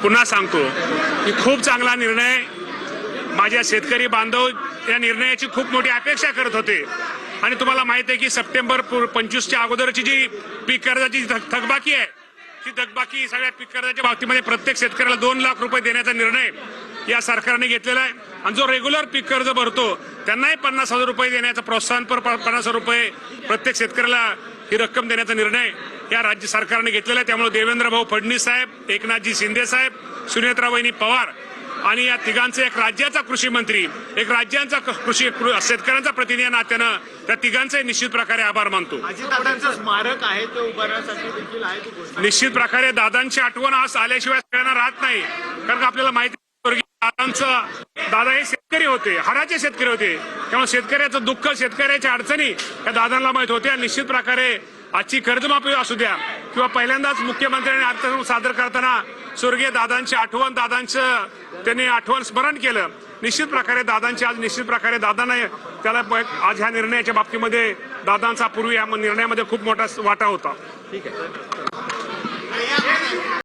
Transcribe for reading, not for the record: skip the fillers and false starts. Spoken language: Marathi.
पुन्हा सांगतो की खूप चांगला निर्णय, माझ्या शेतकरी बांधव या निर्णयाची खूप मोठी अपेक्षा करत होते आणि तुम्हाला माहित आहे की सप्टेंबर 25च्या अगोदरची जी पीक कर्जाची थकबाकी आहे, ती थकबाकी सगळ्या पीक कर्जाच्या बाबतीमध्ये प्रत्येक शेतकऱ्याला 2 लाख रुपये देण्याचा निर्णय या सरकारने घेतलेला आहे आणि जो रेग्युलर पीक कर्ज भरतो त्यांनाही 50,000 रुपये देण्याचं प्रोत्साहनपर 50,000 रुपये प्रत्येक शेतकऱ्याला ही रक्कम देण्याचा निर्णय या राज्य सरकारने घेतलेला आहे। त्यामुळे देवेंद्र भाऊ फडणवीस साहेब, एकनाथजी शिंदे साहेब, सुनेत्रा वहिनी पवार आणि या तिघांचे, एक राज्याचा कृषी मंत्री, एक राज्यांचा शेतकऱ्यांचा प्रतिनिधी नात्यानं त्या तिघांचे निश्चित प्रकारे आभार मानतो। स्मारक आहे ते उभारण्यासाठी देखील आहे। निश्चित प्रकारे दादांची आठवण आज आल्याशिवाय सगळ्यांना राहत नाही, कारण आपल्याला माहिती दादा हे शेतकरी होते, हाडाचे शेतकरी होते, त्यामुळे शेतकऱ्याचं दुःख, शेतकऱ्याच्या अडचणी या दादांना माहित होत्या। निश्चित प्रकारे आजची कर्जमाफी असू द्या किंवा पहिल्यांदाच मुख्यमंत्र्यांनी अर्थसंकल्प सादर करताना स्वर्गीय दादांची आठवण, दादांचं त्यांनी आठवण स्मरण केलं। निश्चित प्रकारे दादांची आज निश्चित प्रकारे दादांना त्याला आज ह्या निर्णयाच्या बाबतीमध्ये दादांचा पूर्वी या निर्णयामध्ये खूप मोठा वाटा होता। ठीक आहे।